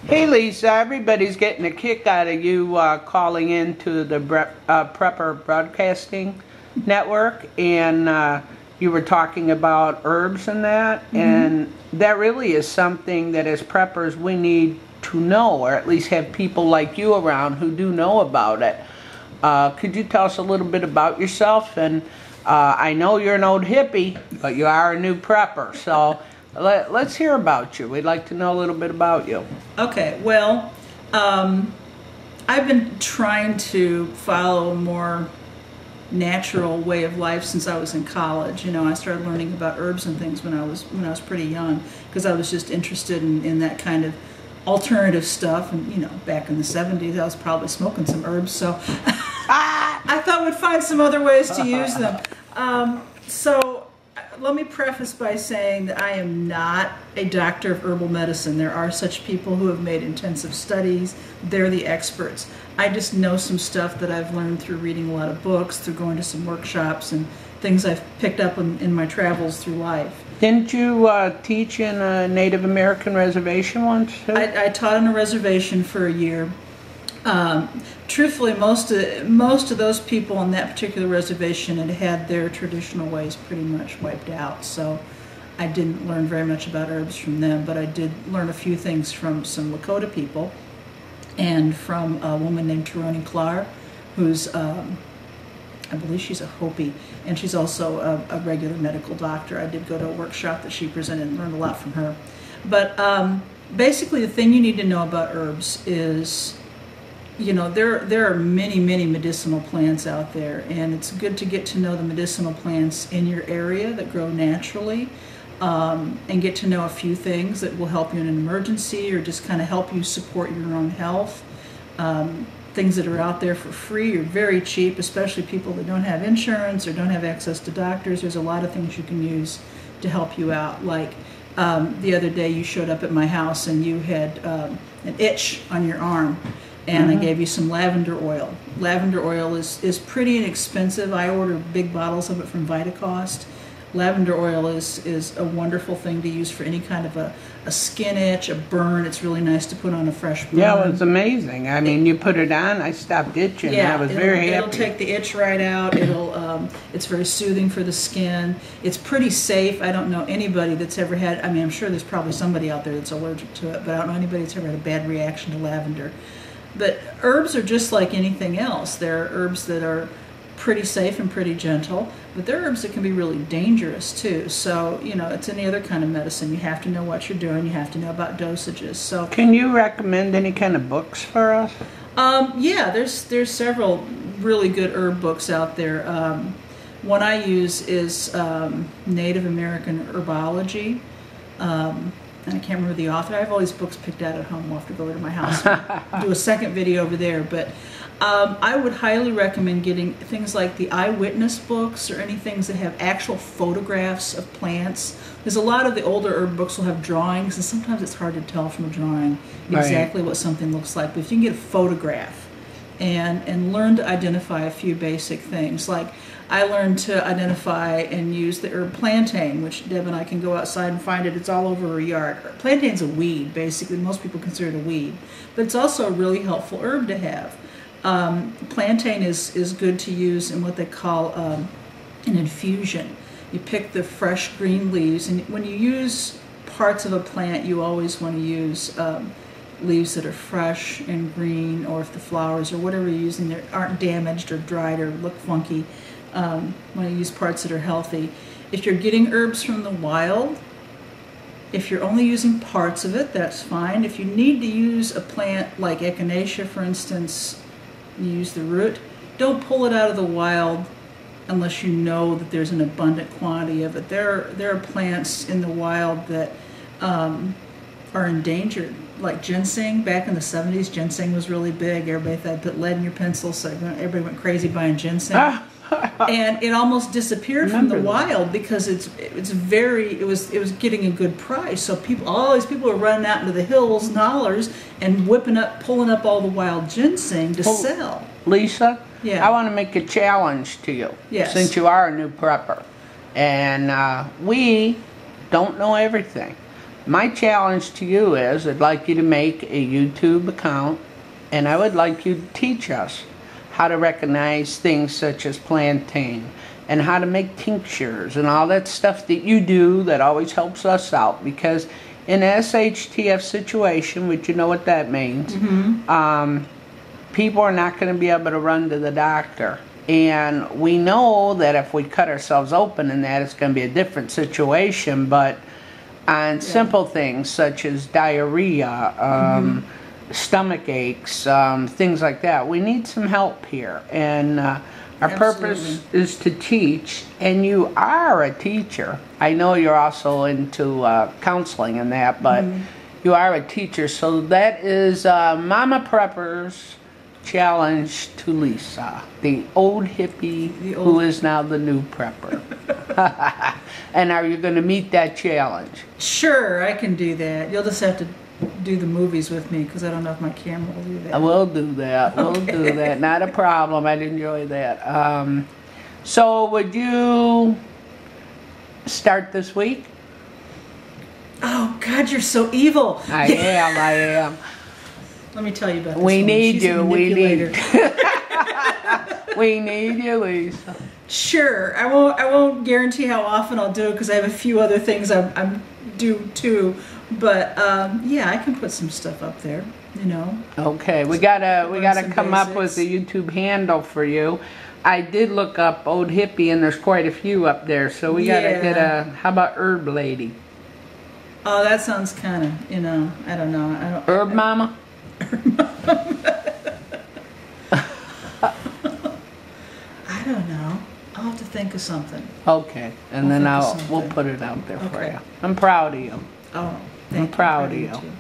Hey Lisa, everybody's getting a kick out of you calling into the Prepper Broadcasting Network, and you were talking about herbs and that, and that really is something that as preppers we need to know, or at least have people like you around who do know about it. Could you tell us a little bit about yourself? And I know you're an old hippie, but you are a new prepper, so let's hear about you. We'd like to know a little bit about you. Okay, well, I've been trying to follow a more natural way of life since I was in college. You know, I started learning about herbs and things when I was pretty young, because I was just interested in that kind of alternative stuff. And you know, back in the 70s, I was probably smoking some herbs, so I thought we'd find some other ways to use them. So let me preface by saying that I am not a doctor of herbal medicine. There are such people who have made intensive studies. They're the experts. I just know some stuff that I've learned through reading a lot of books, through going to some workshops, and things I've picked up in my travels through life. Didn't you teach in a Native American reservation once too? I taught on a reservation for a year. Truthfully, most of those people on that particular reservation had their traditional ways pretty much wiped out, so I didn't learn very much about herbs from them, but I did learn a few things from some Lakota people and from a woman named Durring, who's, I believe she's a Hopi, and she's also a regular medical doctor. I did go to a workshop that she presented and learned a lot from her. But basically the thing you need to know about herbs is, you know, there are many medicinal plants out there, and it's good to get to know the medicinal plants in your area that grow naturally, and get to know a few things that will help you in an emergency or just kind of help you support your own health. Things that are out there for free or very cheap, especially people that don't have insurance or don't have access to doctors. There's a lot of things you can use to help you out. Like the other day you showed up at my house and you had an itch on your arm, and I gave you some lavender oil. Lavender oil is pretty inexpensive. I order big bottles of it from Vitacost. Lavender oil is a wonderful thing to use for any kind of a skin itch, a burn. It's really nice to put on a fresh burn. Yeah, it was amazing. I mean, you put it on, I stopped itching. Yeah, and I was very happy. It'll take the itch right out. It's very soothing for the skin. It's pretty safe. I don't know anybody that's ever had, I mean, I'm sure there's probably somebody out there that's allergic to it, but I don't know anybody that's ever had a bad reaction to lavender. But herbs are just like anything else. There are herbs that are pretty safe and pretty gentle, but there are herbs that can be really dangerous too. So, you know, it's any other kind of medicine. You have to know what you're doing. You have to know about dosages. So, can you recommend any kind of books for us? Yeah, there's several really good herb books out there. One I use is Native American Herbology. And I can't remember the author. I have all these books picked out at home. I'll have to go to my house and do a second video over there. But I would highly recommend getting things like the eyewitness books or any things that have actual photographs of plants. There's a lot of the older herb books will have drawings, and sometimes it's hard to tell from a drawing exactly what something looks like. But if you can get a photograph and learn to identify a few basic things, like I learned to identify and use the herb plantain, which Deb and I can go outside and find it. It's all over our yard. Plantain's a weed, basically. Most people consider it a weed. But it's also a really helpful herb to have. Plantain is good to use in what they call an infusion. You pick the fresh green leaves, and when you use parts of a plant, you always want to use leaves that are fresh and green, or if the flowers or whatever you're using there aren't damaged or dried or look funky. When you use parts that are healthy. If you're getting herbs from the wild, if you're only using parts of it, that's fine. If you need to use a plant like echinacea, for instance, you use the root, don't pull it out of the wild unless you know that there's an abundant quantity of it. There are plants in the wild that are endangered, like ginseng. Back in the 70s, ginseng was really big. Everybody thought put lead in your pencil, so everybody went crazy buying ginseng. And it almost disappeared from the wild because it was getting a good price. So all these people were running out into the hills and hollers and pulling up all the wild ginseng to sell. Lisa, yeah. I want to make a challenge to you. Yes. Since you are a new prepper, and we don't know everything. My challenge to you is I'd like you to make a YouTube account, and I would like you to teach us how to recognize things such as plantain and how to make tinctures and all that stuff that you do that always helps us out, because in an SHTF situation, which you know what that means, people are not going to be able to run to the doctor. And we know that if we cut ourselves open and that, it's going to be a different situation, but on simple things such as diarrhea, stomach aches, things like that, we need some help here. And our purpose is to teach, and you are a teacher. I know you're also into counseling and that, but you are a teacher. So that is Mama Prepper's challenge to Lissa, the old hippie who is now the new prepper. And are you going to meet that challenge? Sure, I can do that. You'll just have to do the movies with me, because I don't know if my camera will do that. We'll do that. We'll do that. Not a problem. I'd enjoy that. So would you start this week? Oh, God, you're so evil. I am. Let me tell you about this. We woman. need She's you. a We need. manipulator. We need you, Lissa. Sure, I won't guarantee how often I'll do it, because I have a few other things I'm due too. But yeah, I can put some stuff up there, you know. Okay, we gotta come up with a YouTube handle for you. I did look up Old Hippie, and there's quite a few up there, so we gotta get a. How about Herb Lady? Oh, that sounds kind of, you know, I don't know. Herb Mama. I don't know. I'll have to think of something. Okay, and then we'll put it out there for you. I'm proud of you. Oh, I'm proud of you. too.